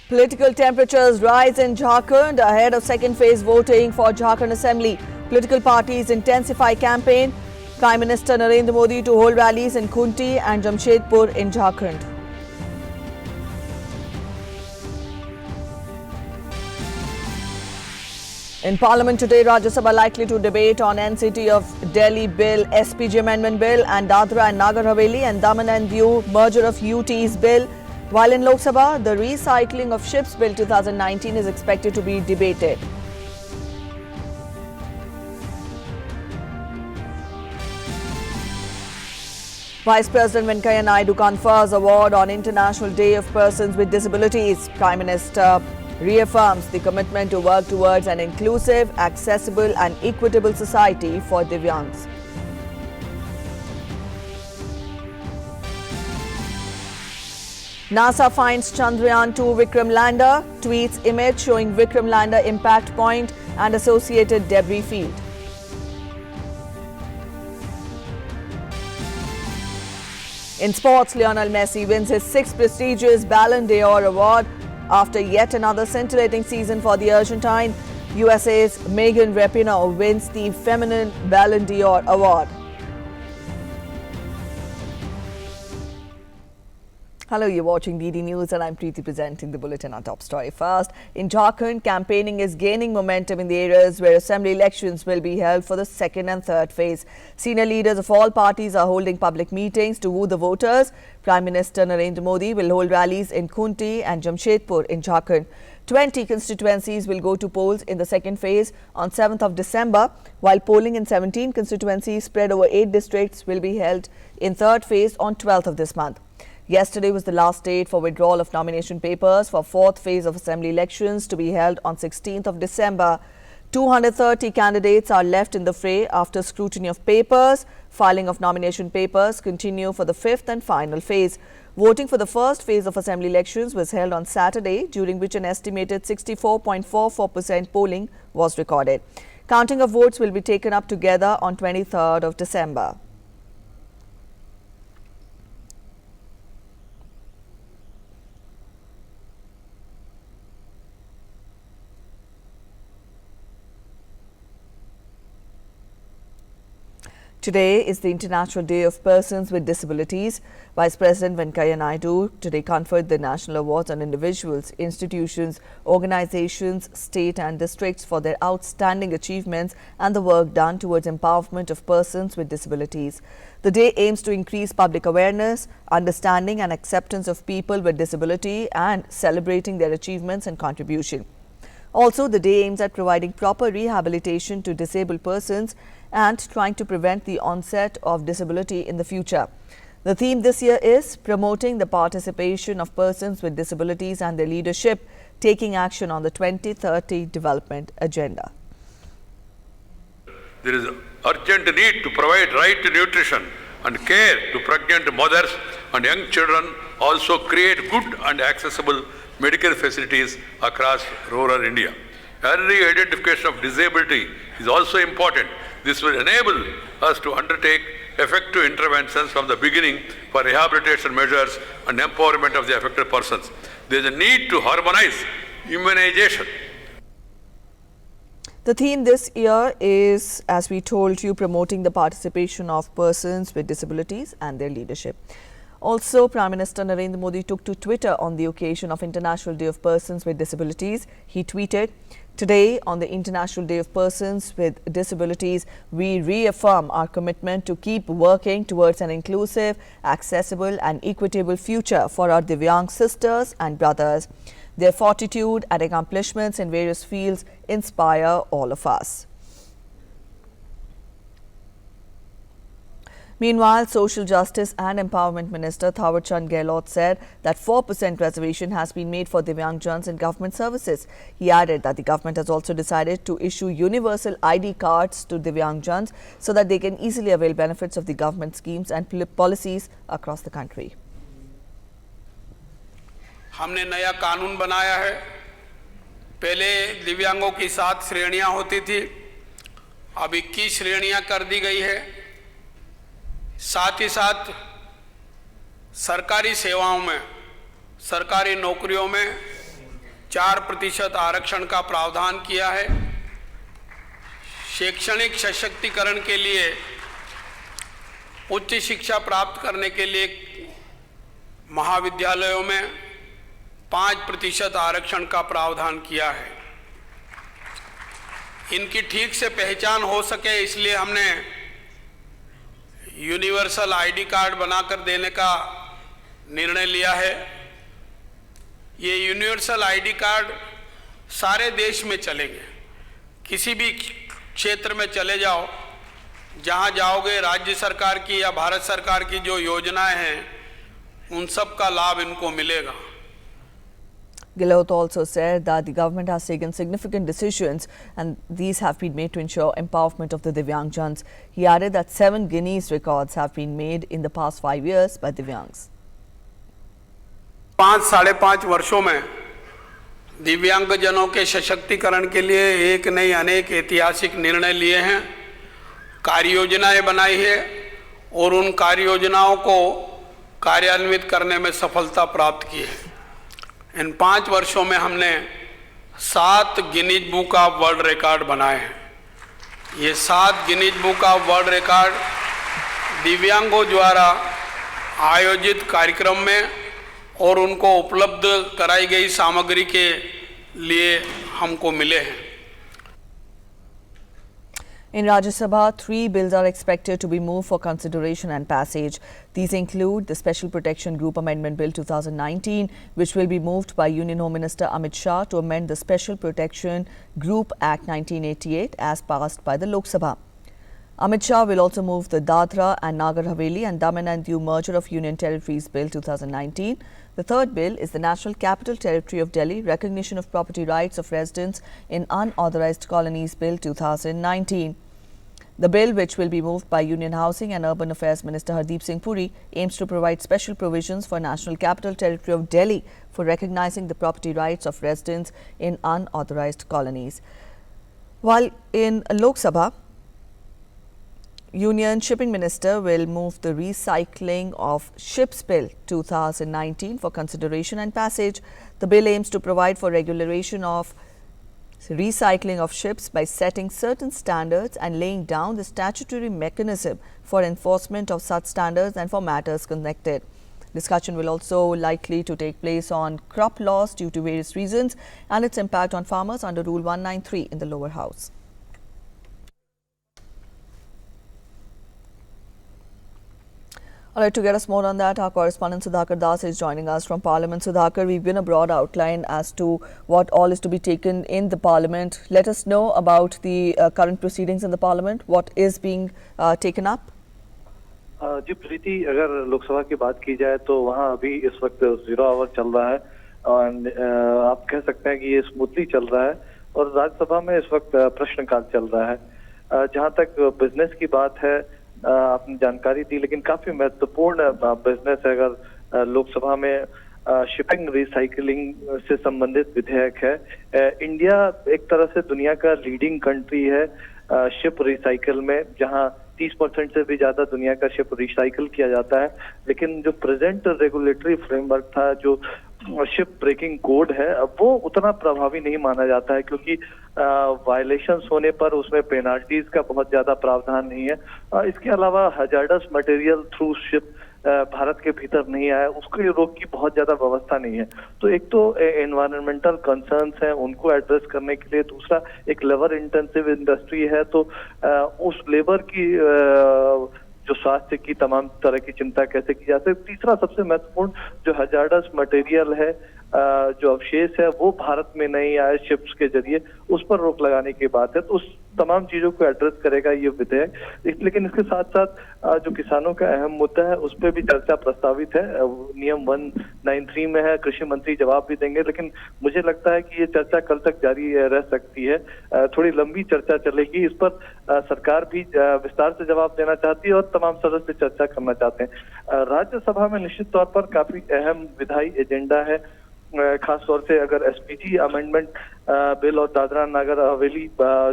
Political temperatures rise in Jharkhand ahead of second phase voting for Jharkhand Assembly. Political parties intensify campaign. Prime Minister Narendra Modi to hold rallies in Khunti and Jamshedpur in Jharkhand. In Parliament today, Rajya Sabha likely to debate on NCT of Delhi Bill, SPG Amendment Bill and Dadra and Nagar Haveli and Daman and Diu merger of UTs Bill. While in Lok Sabha, the recycling of ships Bill 2019 is expected to be debated. Vice President Venkaiah Naidu confers award on International Day of Persons with Disabilities. Prime Minister reaffirms the commitment to work towards an inclusive, accessible and equitable society for Divyangs. NASA finds Chandrayaan-2 Vikram lander, tweets image showing Vikram lander impact point and associated debris field. In sports, Lionel Messi wins his 6th prestigious Ballon d'Or award after yet another scintillating season for the Argentine. USA's Megan Rapinoe wins the Feminine Ballon d'Or award. Hello, you're watching DD News and I'm Preeti presenting the bulletin. On top story first. In Jharkhand, campaigning is gaining momentum in the areas where assembly elections will be held for the second and third phase. Senior leaders of all parties are holding public meetings to woo the voters. Prime Minister Narendra Modi will hold rallies in Khunti and Jamshedpur in Jharkhand. 20 constituencies will go to polls in the second phase on 7th of December, while polling in 17 constituencies spread over 8 districts will be held in third phase on 12th of this month. Yesterday was the last date for withdrawal of nomination papers for fourth phase of assembly elections to be held on 16th of December. 230 candidates are left in the fray after scrutiny of papers. Filing of nomination papers continue for the fifth and final phase. Voting for the first phase of assembly elections was held on Saturday, during which an estimated 64.44% polling was recorded. Counting of votes will be taken up together on 23rd of December. Today is the International Day of Persons with Disabilities. Vice President Venkaiah Naidu today conferred the national awards on individuals, institutions, organizations, state and districts for their outstanding achievements and the work done towards empowerment of persons with disabilities. The day aims to increase public awareness, understanding and acceptance of people with disability and celebrating their achievements and contribution. Also, the day aims at providing proper rehabilitation to disabled persons and trying to prevent the onset of disability in the future. The theme this year is promoting the participation of persons with disabilities and their leadership, taking action on the 2030 development agenda. There is urgent need to provide right to nutrition and care to pregnant mothers and young children, also create good and accessible medical facilities across rural India. Early identification of disability is also important. This will enable us to undertake effective interventions from the beginning for rehabilitation measures and empowerment of the affected persons. There is a need to harmonize immunization. The theme this year is, as we told you, promoting the participation of persons with disabilities and their leadership. Also, Prime Minister Narendra Modi took to Twitter on the occasion of International Day of Persons with Disabilities. He tweeted, "Today, on the International Day of Persons with Disabilities, we reaffirm our commitment to keep working towards an inclusive, accessible and equitable future for our Divyang sisters and brothers. Their fortitude and accomplishments in various fields inspire all of us." Meanwhile, Social Justice and Empowerment Minister Thawar Chand Gehlot said that 4% reservation has been made for Divyangjans in government services. He added that the government has also decided to issue universal ID cards to Divyangjans so that they can easily avail benefits of the government schemes and policies across the country. हमने नया कानून बनाया है। पहले दिव्यांगों की 7 श्रेणियां होती थी, अब 21 श्रेणियां कर दी गई है। साथ ही साथ सरकारी सेवाओं में, सरकारी नौकरियों में 4% आरक्षण का प्रावधान किया है। शैक्षणिक सशक्तिकरण के लिए उच्च शिक्षा प्राप्त करने के लिए महाविद्यालयों में 5% आरक्षण का प्रावधान किया है। इनकी ठीक से पहचान हो सके इसलिए हमने यूनिवर्सल आईडी कार्ड बनाकर देने का निर्णय लिया है। ये यूनिवर्सल आईडी कार्ड सारे देश में चलेंगे। किसी भी क्षेत्र में चले जाओ, जहां जाओगे राज्य सरकार की या भारत सरकार की जो योजनाएं हैं उन सब का लाभ इनको मिलेगा। Gehlot also said that the government has taken significant decisions and these have been made to ensure empowerment of the Divyangjans. He added that 7 Guinness records have been made in the past 5 years by Divyangs. 5-5.5 वर्षों में दिव्यांगजनों के सशक्तिकरण के लिए एक नहीं अनेक ऐतिहासिक निर्णय लिए हैं, कार्य योजनाएं बनाई है और उन कार्य योजनाओं को कार्यान्वित करने में सफलता प्राप्त की है। इन 5 वर्षों में हमने 7 Guinness book of world record बनाए हैं। ये 7 Guinness book of world record दिव्यांगों द्वारा आयोजित कार्यक्रम में और उनको उपलब्ध कराई गई सामग्री के लिए हमको मिले हैं। In Rajya Sabha, 3 bills are expected to be moved for consideration and passage. These include the Special Protection Group Amendment Bill 2019, which will be moved by Union Home Minister Amit Shah to amend the Special Protection Group Act 1988 as passed by the Lok Sabha. Amit Shah will also move the Dadra and Nagar Haveli and Daman and Diu Merger of Union Territories Bill 2019. The third bill is the National Capital Territory of Delhi Recognition of Property Rights of Residents in Unauthorized Colonies Bill 2019. The bill, which will be moved by Union Housing and Urban Affairs Minister Hardeep Singh Puri, aims to provide special provisions for National Capital Territory of Delhi for recognizing the property rights of residents in unauthorized colonies. While in Lok Sabha, Union Shipping Minister will move the Recycling of Ships Bill 2019 for consideration and passage. The bill aims to provide for regulation of recycling of ships by setting certain standards and laying down the statutory mechanism for enforcement of such standards and for matters connected. Discussion will also likely to take place on crop loss due to various reasons and its impact on farmers under Rule 193 in the lower house. All right, to get us more on that, our correspondent Sudhakar Das is joining us from Parliament. Sudhakar, we've given a broad outline as to what all is to be taken in the Parliament. Let us know about the current proceedings in the Parliament. What is being taken up? जी प्रीति, अगर लोकसभा की बात की जाए तो वहाँ अभी इस वक्त 0 आवर चल रहा है और आप कह सकते हैं कि ये स्मूथली चल रहा है और राज्यसभा में इस वक्त प्रश्नकाल चल रहा है। जहाँ तक बिजनेस की बात है, आपने जानकारी दी, लेकिन काफी महत्वपूर्ण बिजनेस है। अगर लोकसभा में शिपिंग रिसाइकलिंग से संबंधित विधेयक है। इंडिया एक तरह से दुनिया का लीडिंग कंट्री है शिप रिसाइकल में, जहां 30% से भी ज्यादा दुनिया का शिप रिसाइकल किया जाता है। लेकिन जो प्रेजेंट रेगुलेटरी फ्रेमवर्क था, जो शिप ब्रेकिंग कोड है, अब वो उतना प्रभावी नहीं माना जाता है क्योंकि वायलेशंस होने पर उसमें पेनाल्टीज का बहुत ज्यादा प्रावधान नहीं है। इसके अलावा hazardous material through ship Bharat के भीतर नहीं आया, उसको रोक की बहुत ज्यादा व्यवस्था नहीं है। तो एक तो एनवायरमेंटल कंसर्न्स हैं, उनको एड्रेस करने के लिए, दूसरा एक लेबर इंटेंसिव इंडस्ट्री है, तो उस लेबर की जो स्वास्थ्य की तमाम तरह की चिंता कैसे की जा सकती। तीसरा सबसे महत्वपूर्ण जो हजार्डस मटेरियल है, जो अवशेष है, वो भारत में नहीं आए शिप्स के जरिए, उस पर रोक लगाने की बात है। तो उस तमाम चीजों को एड्रेस करेगा ये विधेयक। लेकिन इसके साथ साथ जो किसानों का अहम मुद्दा है उस पर भी चर्चा प्रस्तावित है। नियम 193 में है, कृषि मंत्री जवाब भी देंगे, लेकिन मुझे लगता है कि ये चर्चा कल तक जारी रह सकती है। थोड़ी लंबी चर्चा चलेगी इस पर। सरकार भी विस्तार से जवाब देना चाहती है और तमाम सदस्य चर्चा करना चाहते हैं। राज्यसभा में निश्चित तौर पर काफी अहम विधायी एजेंडा है, खास तौर से अगर एसपीजी अमेंडमेंट बिल और दादरा नगर हवेली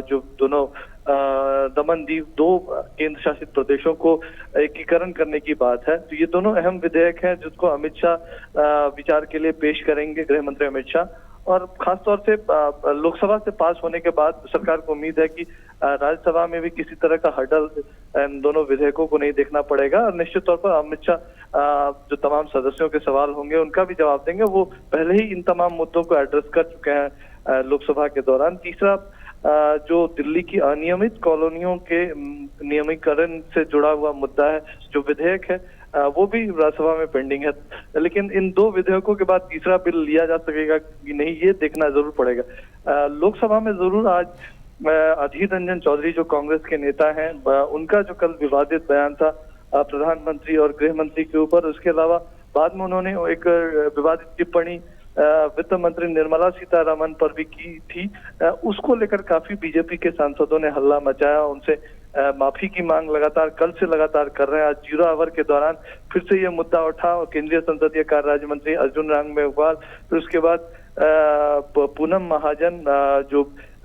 जो दोनों दमन दीव 2 केंद्र शासित प्रदेशों को एकीकरण करने की बात है। तो ये दोनों अहम विधेयक हैं जिसको अमित शाह विचार के लिए पेश करेंगे, गृह मंत्री अमित शाह। और खासतौर से लोकसभा से पास होने के बाद सरकार को उम्मीद है कि राज्यसभा में भी किसी तरह का हर्डल इन दोनों विधेयकों को नहीं देखना पड़ेगा। और निश्चित तौर पर अमित शाह जो तमाम सदस्यों के सवाल होंगे उनका भी जवाब देंगे। वो पहले ही इन तमाम मुद्दों को एड्रेस कर चुके हैं लोकसभा के दौरान। तीसरा जो दिल्ली की अनियमित कॉलोनियों के नियमीकरण से जुड़ा हुआ मुद्दा है, जो विधेयक है वो भी राज्यसभा में पेंडिंग है। लेकिन इन 2 विधेयकों के बाद तीसरा बिल लिया जा सकेगा कि नहीं, ये देखना जरूर पड़ेगा। लोकसभा में जरूर आज अधीर रंजन चौधरी जो कांग्रेस के नेता हैं, उनका जो कल विवादित बयान था प्रधानमंत्री और गृह मंत्री के ऊपर, उसके अलावा बाद में उन्होंने एक विवादित टिप्पणी वित्त मंत्री निर्मला सीतारमण पर भी की थी, उसको लेकर काफी बीजेपी के सांसदों ने हल्ला मचाया, उनसे माफी की मांग लगातार कर रहे हैं। आज 0 आवर के दौरान फिर से ये मुद्दा उठा और केंद्रीय संसदीय कार्य राज्य मंत्री अर्जुन राम मेघवाल, फिर उसके बाद पूनम महाजन जो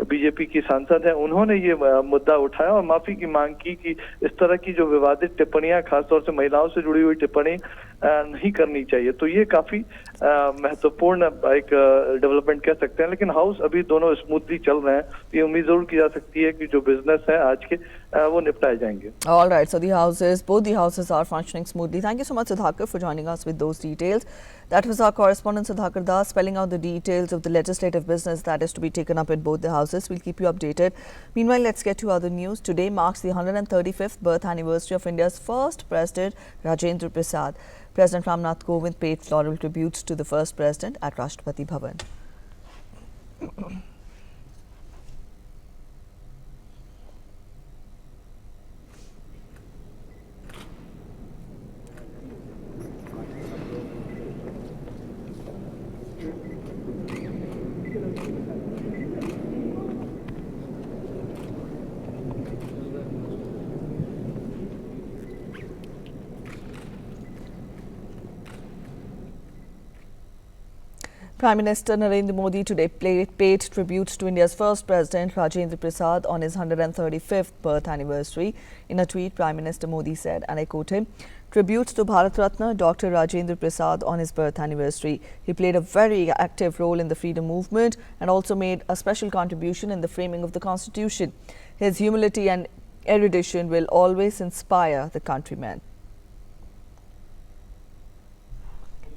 बीजेपी की सांसद है, उन्होंने ये मुद्दा उठाया और माफी की मांग की कि इस तरह की जो विवादित टिप्पणियां, खासतौर से महिलाओं से जुड़ी हुई टिप्पणी नहीं करनी चाहिए। तो ये काफी महत्वपूर्ण एक डेवलपमेंट कह सकते हैं। लेकिन हाउस अभी दोनों स्मूथली चल रहे हैं, तो ये उम्मीद जरूर की जा सकती है कि जो बिजनेस है आज के वो निपटाए जाएंगे। All right, so both the houses are functioning smoothly. Thank you so much, Sudhakar, for joining us with those details. That was our correspondent Sudhakar Das spelling out the details of the legislative business that is to be taken up in both the houses. We'll keep you updated. Meanwhile, let's get to other news. Today marks the 135th birth anniversary of India's first president, Rajendra Prasad. President Ramnath Kovind paid floral tributes to the first president at Rashtrapati Bhavan. Prime Minister Narendra Modi today paid tributes to India's first president, Rajendra Prasad, on his 135th birth anniversary. In a tweet, Prime Minister Modi said, and I quote him, "Tributes to Bharat Ratna Dr. Rajendra Prasad on his birth anniversary. He played a very active role in the freedom movement and also made a special contribution in the framing of the Constitution. His humility and erudition will always inspire the countrymen."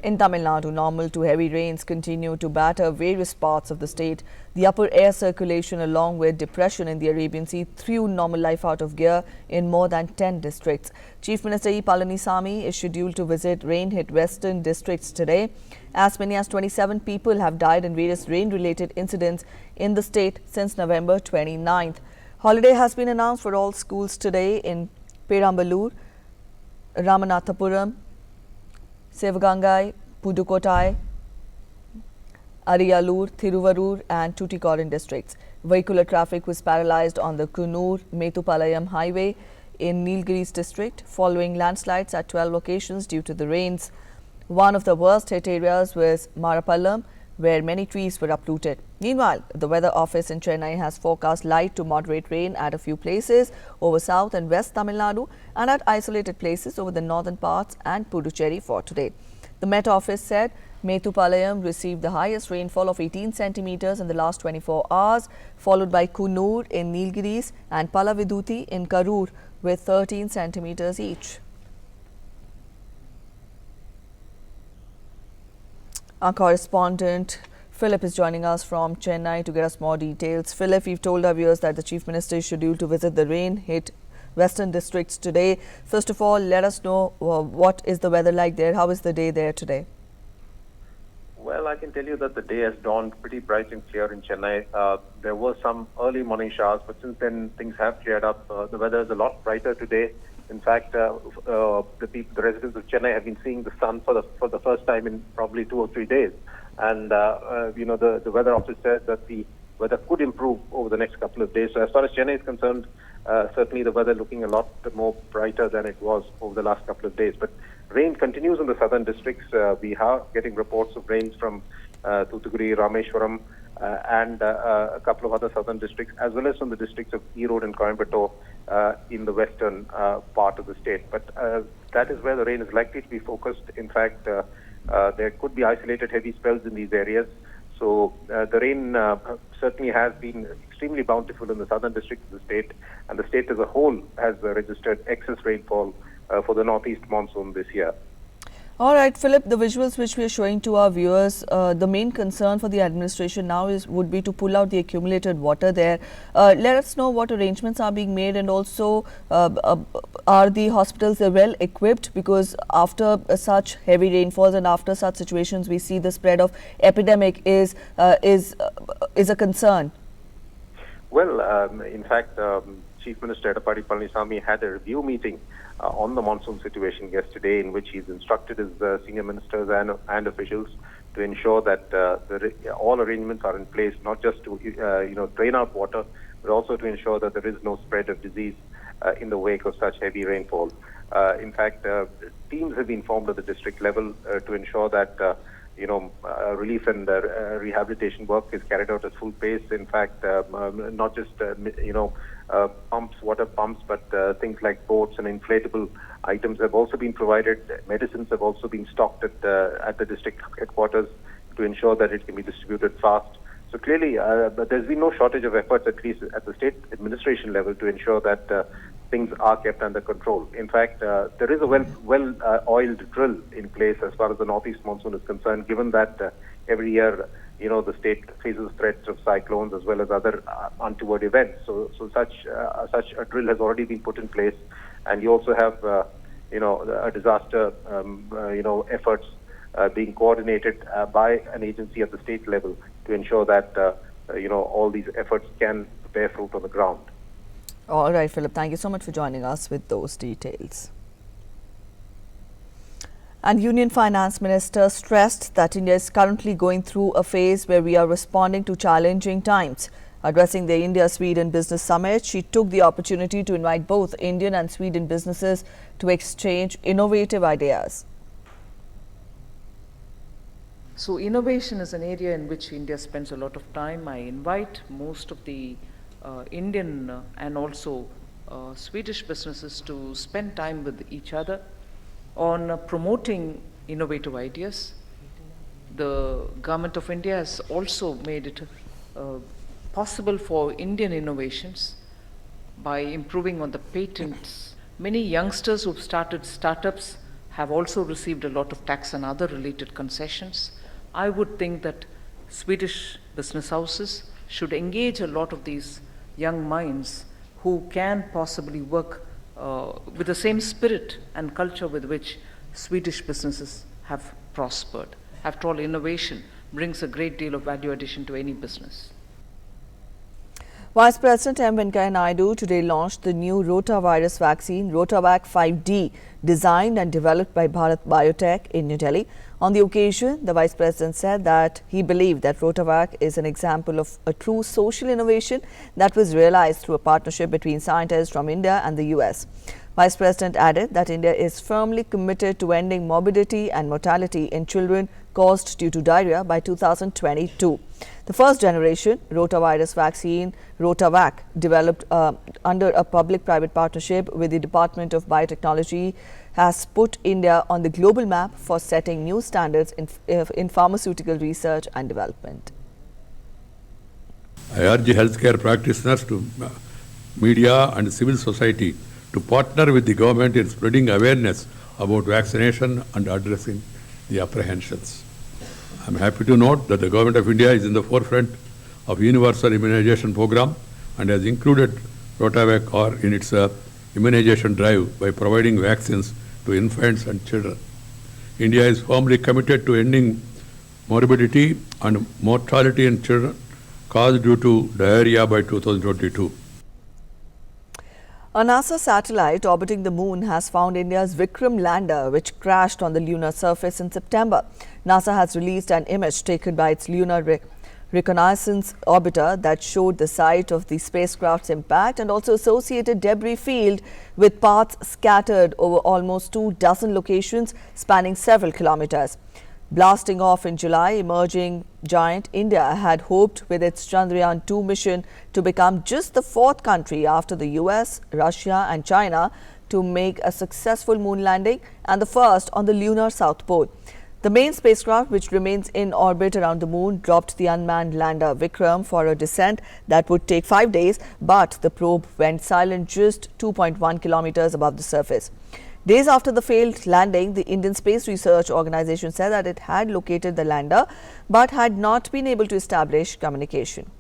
In Tamil Nadu, normal to heavy rains continue to batter various parts of the state. The upper air circulation along with depression in the Arabian Sea threw normal life out of gear in more than 10 districts. Chief Minister E. Palanisamy is scheduled to visit rain-hit western districts today. As many as 27 people have died in various rain-related incidents in the state since November 29th. Holiday has been announced for all schools today in Perambalur, Ramanathapuram, Sivagangai, Pudukkottai, Ariyalur, Thiruvarur and Tuticorin districts. Vehicular traffic was paralysed on the Kunnur-Mettupalayam highway in Nilgiris district following landslides at 12 locations due to the rains. One of the worst hit areas was Marapallam, where many trees were uprooted. Meanwhile, the weather office in Chennai has forecast light to moderate rain at a few places over South and West Tamil Nadu and at isolated places over the northern parts and Puducherry for today. The Met Office said Mettupalayam received the highest rainfall of 18 centimeters in the last 24 hours, followed by Kunnur in Nilgiris and Palaviduthi in Karur with 13 centimeters each. Our correspondent Philip is joining us from Chennai to get us more details. Philip, we've told our viewers that the Chief Minister is scheduled to visit the rain-hit western districts today. First of all, let us know what is the weather like there? How is the day there today? Well, I can tell you that the day has dawned pretty bright and clear in Chennai. There were some early morning showers, but since then things have cleared up. The weather is a lot brighter today. In fact, the residents of Chennai have been seeing the sun for the first time in probably 2 or 3 days. And, the weather office said that the weather could improve over the next couple of days. So as far as Chennai is concerned, certainly the weather looking a lot more brighter than it was over the last couple of days. But rain continues in the southern districts. We are getting reports of rains from Thoothukudi, Rameshwaram, and a couple of other southern districts, as well as from the districts of Erode and Coimbatore in the western part of the state. But that is where the rain is likely to be focused. In fact, there could be isolated heavy spells in these areas. So the rain certainly has been extremely bountiful in the southern districts of the state, and the state as a whole has registered excess rainfall for the northeast monsoon this year. All right, Philip, the visuals which we are showing to our viewers, the main concern for the administration now would be to pull out the accumulated water there. Let us know what arrangements are being made, and also are the hospitals well equipped, because after such heavy rainfalls and after such situations we see the spread of epidemic is a concern. Well, in fact, Chief Minister Edappadi Palaniswamy had a review meeting on the monsoon situation yesterday, in which he's instructed his senior ministers and officials to ensure that all arrangements are in place, not just to drain out water, but also to ensure that there is no spread of disease in the wake of such heavy rainfall. In fact, teams have been formed at the district level to ensure that relief and rehabilitation work is carried out at full pace. In fact, not just pumps, water pumps, but things like boats and inflatable items have also been provided. Medicines have also been stocked at the district headquarters to ensure that it can be distributed fast. So clearly, but there's been no shortage of efforts, at least at the state administration level, to ensure that things are kept under control. In fact, there is a well-oiled drill in place as far as the northeast monsoon is concerned, given that every year, the state faces threats of cyclones as well as other untoward events. So such a drill has already been put in place, and you also have, a disaster, efforts being coordinated by an agency at the state level to ensure that, all these efforts can bear fruit on the ground. All right, Philip, thank you so much for joining us with those details. And Union Finance Minister stressed that India is currently going through a phase where we are responding to challenging times. Addressing the India-Sweden Business Summit, she took the opportunity to invite both Indian and Sweden businesses to exchange innovative ideas. So innovation is an area in which India spends a lot of time. I invite most of the Indian and also Swedish businesses to spend time with each other on promoting innovative ideas. The government of India has also made it possible for Indian innovations by improving on the patents. Many youngsters who've started startups have also received a lot of tax and other related concessions. I would think that Swedish business houses should engage a lot of these young minds who can possibly work with the same spirit and culture with which Swedish businesses have prospered. After all, innovation brings a great deal of value addition to any business. Vice President M. Venkaiah Naidu today launched the new rotavirus vaccine, Rotavac 5D, designed and developed by Bharat Biotech in New Delhi. On the occasion, the Vice President said that he believed that Rotavac is an example of a true social innovation that was realized through a partnership between scientists from India and the US. Vice President added that India is firmly committed to ending morbidity and mortality in children caused due to diarrhea by 2022. The first generation rotavirus vaccine, Rotavac, developed under a public-private partnership with the Department of Biotechnology, has put India on the global map for setting new standards in pharmaceutical research and development. I urge healthcare practitioners, to media and civil society to partner with the government in spreading awareness about vaccination and addressing the apprehensions. I am happy to note that the Government of India is in the forefront of universal immunization program and has included Rotavac in its immunization drive by providing vaccines to infants and children. India is firmly committed to ending morbidity and mortality in children caused due to diarrhea by 2022. A NASA satellite orbiting the moon has found India's Vikram lander, which crashed on the lunar surface in September. NASA has released an image taken by its lunar reconnaissance orbiter that showed the site of the spacecraft's impact and also associated debris field with parts scattered over almost 24 locations spanning several kilometers. Blasting off in July, emerging giant India had hoped with its Chandrayaan-2 mission to become just the fourth country after the US, Russia and China to make a successful moon landing and the first on the lunar South Pole. The main spacecraft, which remains in orbit around the moon, dropped the unmanned lander Vikram for a descent that would take 5 days, but the probe went silent just 2.1 kilometers above the surface. Days after the failed landing, the Indian Space Research Organization said that it had located the lander but had not been able to establish communication.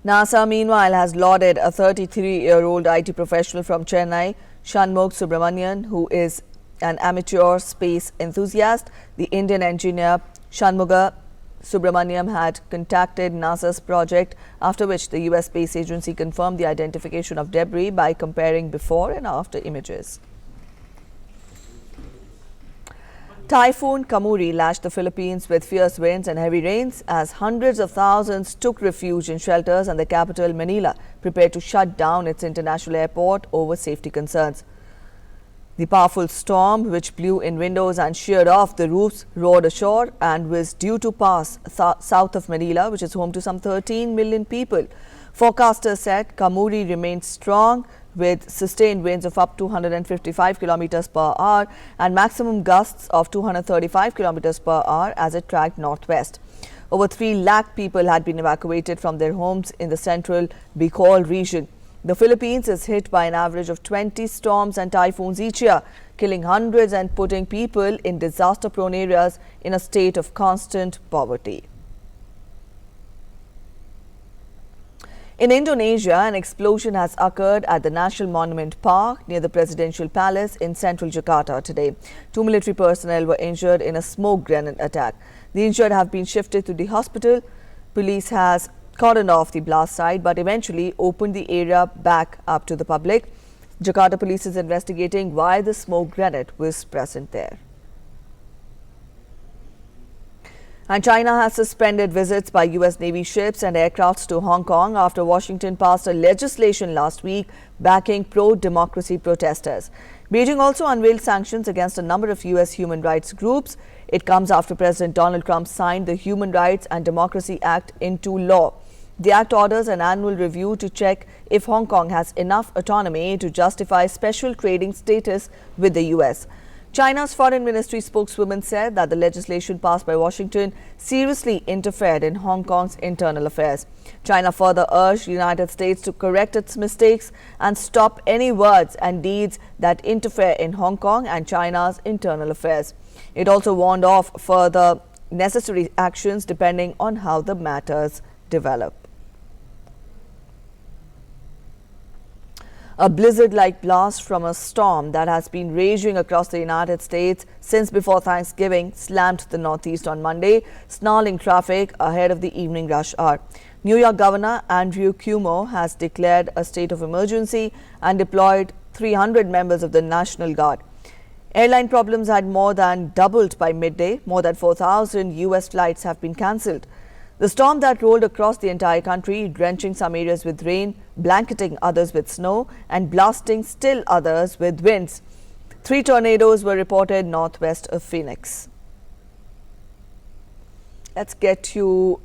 NASA, meanwhile, has lauded a 33-year-old IT professional from Chennai, Shanmugh Subramanian, who is an amateur space enthusiast. The Indian engineer Shanmugha Subramaniam had contacted NASA's project, after which the US Space Agency confirmed the identification of debris by comparing before and after images. Typhoon Kamuri lashed the Philippines with fierce winds and heavy rains as hundreds of thousands took refuge in shelters, and the capital, Manila, prepared to shut down its international airport over safety concerns. The powerful storm, which blew in windows and sheared off the roofs, roared ashore and was due to pass south of Manila, which is home to some 13 million people. Forecasters said Kamuri remained strong with sustained winds of up to 155 kilometers per hour and maximum gusts of 235 kilometers per hour as it tracked northwest. Over 3 lakh people had been evacuated from their homes in the central Bicol region. The Philippines is hit by an average of 20 storms and typhoons each year, killing hundreds and putting people in disaster-prone areas in a state of constant poverty. In Indonesia, an explosion has occurred at the National Monument Park near the Presidential Palace in central Jakarta today. 2 military personnel were injured in a smoke grenade attack. The injured have been shifted to the hospital. Police has cordoned off the blast site but eventually opened the area back up to the public. Jakarta police is investigating why the smoke grenade was present there. And China has suspended visits by US Navy ships and aircrafts to Hong Kong after Washington passed a legislation last week backing pro-democracy protesters. Beijing also unveiled sanctions against a number of US human rights groups. It comes after President Donald Trump signed the Human Rights and Democracy Act into law. The act orders an annual review to check if Hong Kong has enough autonomy to justify special trading status with the US. China's Foreign Ministry spokeswoman said that the legislation passed by Washington seriously interfered in Hong Kong's internal affairs. China further urged the United States to correct its mistakes and stop any words and deeds that interfere in Hong Kong and China's internal affairs. It also warned off further necessary actions depending on how the matters develop. A blizzard-like blast from a storm that has been raging across the United States since before Thanksgiving slammed the Northeast on Monday, snarling traffic ahead of the evening rush hour. New York Governor Andrew Cuomo has declared a state of emergency and deployed 300 members of the National Guard. Airline problems had more than doubled by midday. More than 4,000 US flights have been cancelled. The storm that rolled across the entire country, drenching some areas with rain, blanketing others with snow, and blasting still others with winds. 3 tornadoes were reported northwest of Phoenix. Let's get you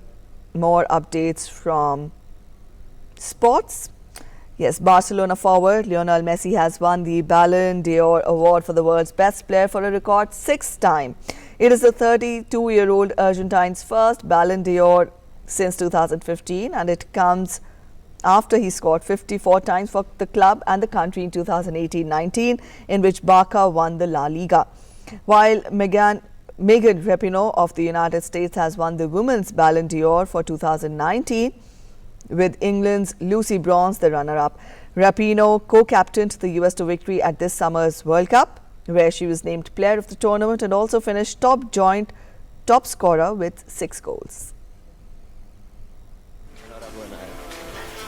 more updates from sports. Yes, Barcelona forward Lionel Messi has won the Ballon d'Or award for the world's best player for a record 6th time. It is the 32-year-old Argentine's first Ballon d'Or since 2015, and it comes after he scored 54 times for the club and the country in 2018-19, in which Barca won the La Liga. While Megan Rapinoe of the United States has won the Women's Ballon d'Or for 2019, with England's Lucy Bronze the runner-up. Rapinoe co-captained the US to victory at this summer's World Cup, where she was named player of the tournament and also finished top scorer with 6 goals.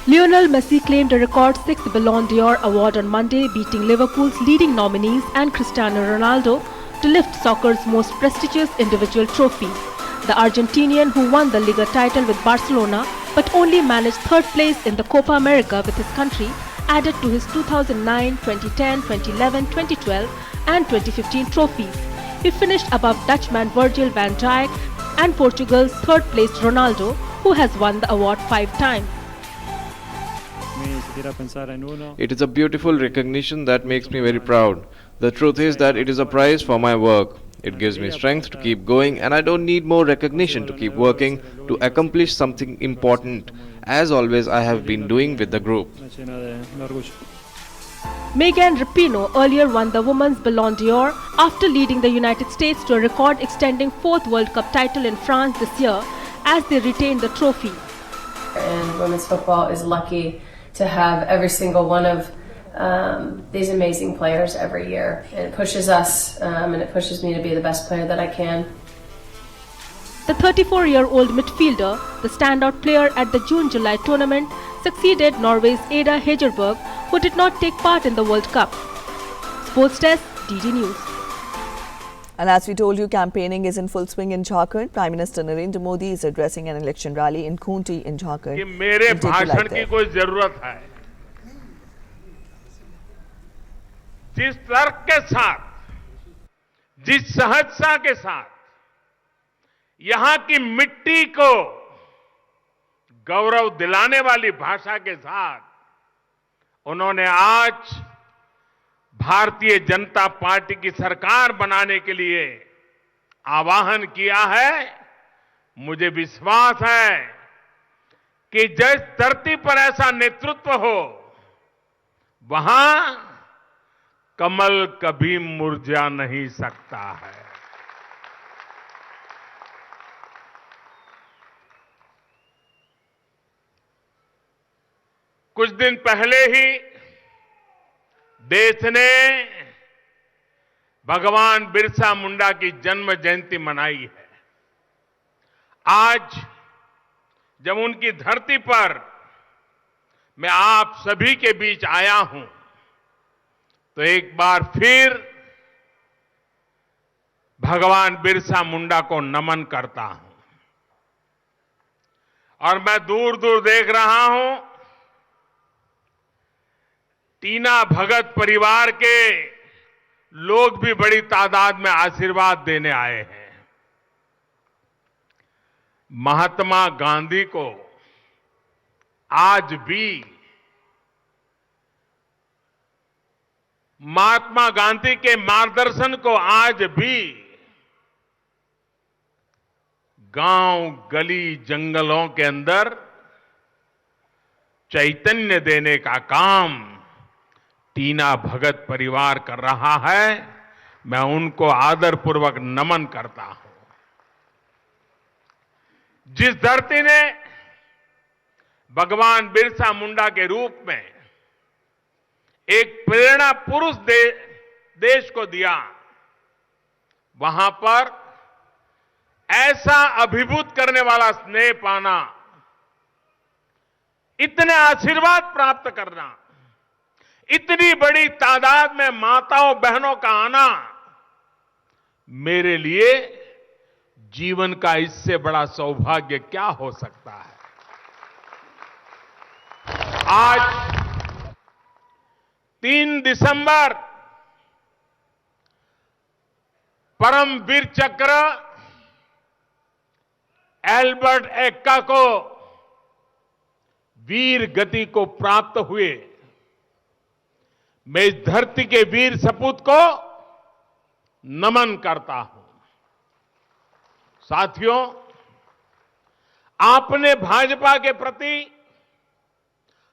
Lionel Messi claimed a record 6th Ballon d'Or award on Monday, beating Liverpool's leading nominees and Cristiano Ronaldo to lift soccer's most prestigious individual trophy. The Argentinian, who won the Liga title with Barcelona but only managed 3rd place in the Copa America with his country, added to his 2009, 2010, 2011, 2012 and 2015 trophies. He finished above Dutchman Virgil van Dijk and Portugal's third-placed Ronaldo, who has won the award 5 times. It is a beautiful recognition that makes me very proud. The truth is that it is a prize for my work. It gives me strength to keep going, and I don't need more recognition to keep working to accomplish something important, as always I have been doing with the group. Megan Rapinoe earlier won the Women's Ballon d'Or after leading the United States to a record-extending 4th World Cup title in France this year as they retained the trophy. And women's football is lucky to have every single one of these amazing players every year. And it pushes us and it pushes me to be the best player that I can. The 34-year-old midfielder, the standout player at the June-July tournament, succeeded Norway's Ada Hegerberg, who did not take part in the World Cup. Sports Desk, DD News. And as we told you, campaigning is in full swing in Jharkhand. Prime Minister Narendra Modi is addressing an election rally in Khunti in Jharkhand. कि मेरे भाषण की कोई जरूरत है। जिस तर्क के साथ, जिस सहजता के साथ, यहां की मिट्टी को गौरव दिलाने वाली भाषा के साथ उन्होंने आज भारतीय जनता पार्टी की सरकार बनाने के लिए आह्वान किया है, मुझे विश्वास है कि जिस धरती पर ऐसा नेतृत्व हो, वहां कमल कभी मुरझा नहीं सकता है। कुछ दिन पहले ही देश ने भगवान बिरसा मुंडा की जन्म जयंती मनाई है। आज जब उनकी धरती पर मैं आप सभी के बीच आया हूं, तो एक बार फिर भगवान बिरसा मुंडा को नमन करता हूं। और मैं दूर दूर देख रहा हूं, टीना भगत परिवार के लोग भी बड़ी तादाद में आशीर्वाद देने आए हैं। महात्मा गांधी को आज भी, महात्मा गांधी के मार्गदर्शन को आज भी गांव, गली, जंगलों के अंदर चैतन्य देने का काम टीना भगत परिवार कर रहा है। मैं उनको आदरपूर्वक नमन करता हूं। जिस धरती ने भगवान बिरसा मुंडा के रूप में एक प्रेरणा पुरुष देश को दिया, वहां पर ऐसा अभिभूत करने वाला स्नेह पाना, इतने आशीर्वाद प्राप्त करना, इतनी बड़ी तादाद में माताओं बहनों का आना, मेरे लिए जीवन का इससे बड़ा सौभाग्य क्या हो सकता है। आज 3 दिसंबर परम वीर चक्र एल्बर्ट एक्का को वीर गति को प्राप्त हुए। मैं इस धरती के वीर सपूत को नमन करता हूं। साथियों, आपने भाजपा के प्रति,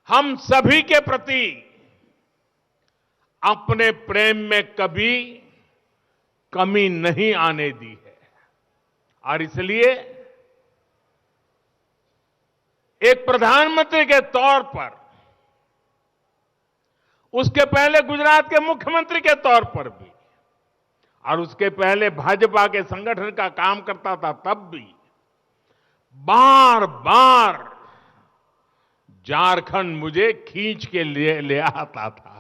हम सभी के प्रति अपने प्रेम में कभी कमी नहीं आने दी है। और इसलिए एक प्रधानमंत्री के तौर पर, उसके पहले गुजरात के मुख्यमंत्री के तौर पर भी, और उसके पहले भाजपा के संगठन का काम करता था तब भी, बार बार झारखंड मुझे खींच के ले आता था।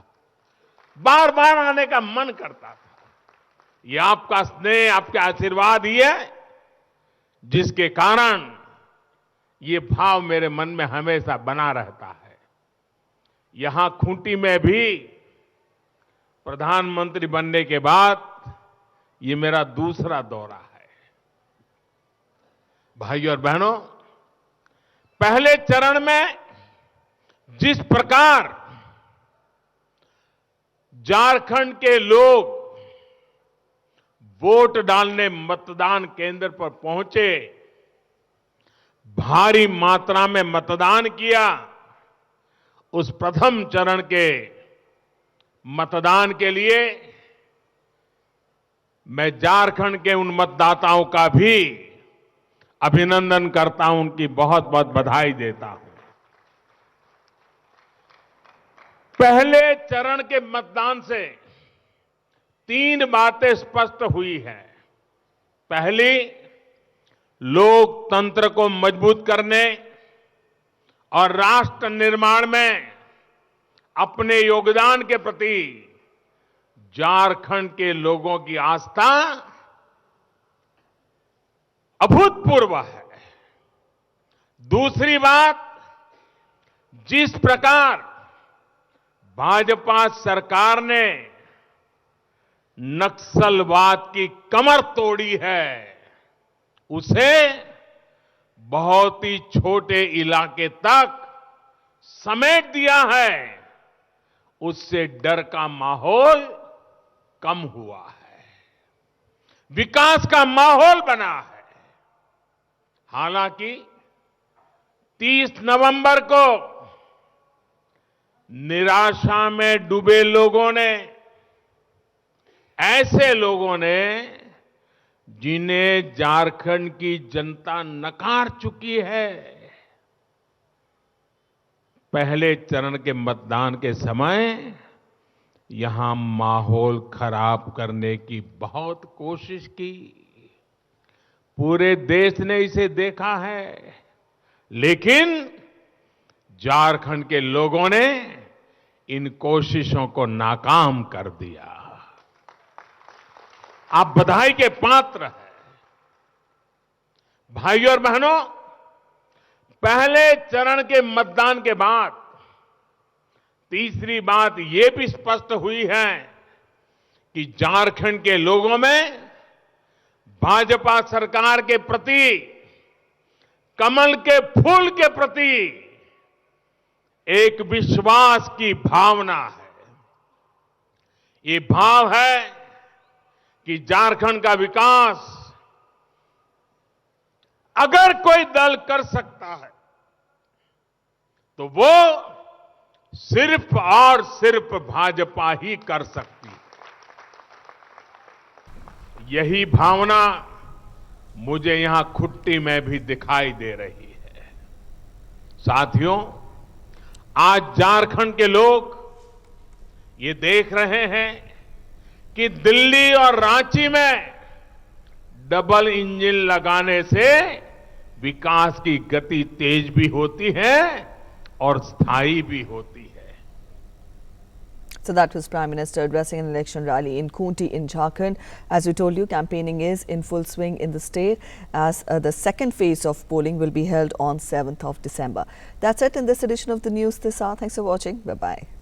बार बार आने का मन करता था। ये आपका स्नेह, आपके आशीर्वाद ही है जिसके कारण ये भाव मेरे मन में हमेशा बना रहता है। यहां खूंटी में भी प्रधानमंत्री बनने के बाद ये मेरा दूसरा दौरा है। भाइयों और बहनों, पहले चरण में जिस प्रकार झारखंड के लोग वोट डालने मतदान केंद्र पर पहुंचे, भारी मात्रा में मतदान किया, उस प्रथम चरण के मतदान के लिए मैं झारखंड के उन मतदाताओं का भी अभिनंदन करता हूं, उनकी बहुत बहुत बधाई देता हूं। पहले चरण के मतदान से 3 बातें स्पष्ट हुई हैं। पहली, लोकतंत्र को मजबूत करने और राष्ट्र निर्माण में अपने योगदान के प्रति झारखंड के लोगों की आस्था अभूतपूर्व है। दूसरी बात, जिस प्रकार भाजपा सरकार ने नक्सलवाद की कमर तोड़ी है, उसे बहुत ही छोटे इलाके तक समेट दिया है, उससे डर का माहौल कम हुआ है, विकास का माहौल बना है। हालांकि 30 नवंबर को निराशा में डूबे लोगों ने, ऐसे लोगों ने जिन्हें झारखंड की जनता नकार चुकी है, पहले चरण के मतदान के समय यहां माहौल खराब करने की बहुत कोशिश की। पूरे देश ने इसे देखा है, लेकिन झारखंड के लोगों ने इन कोशिशों को नाकाम कर दिया। आप बधाई के पात्र हैं। भाइयों और बहनों, पहले चरण के मतदान के बाद तीसरी बात यह भी स्पष्ट हुई है कि झारखंड के लोगों में भाजपा सरकार के प्रति, कमल के फूल के प्रति एक विश्वास की भावना है। ये भाव है कि झारखंड का विकास अगर कोई दल कर सकता है तो वो सिर्फ और सिर्फ भाजपा ही कर सकती है। यही भावना मुझे यहां खुट्टी में भी दिखाई दे रही है। साथियों, आज झारखंड के लोग ये देख रहे हैं कि दिल्ली और रांची में डबल इंजन लगाने से विकास की गति तेज भी होती है और स्थायी भी होती है। So that was Prime Minister addressing an election rally in Khunti in Jharkhand. As we told you, campaigning is in full swing in the state as the second phase of polling will be held on 7th of December. That's it in this edition of the news this hour. Thanks for watching. Bye-bye.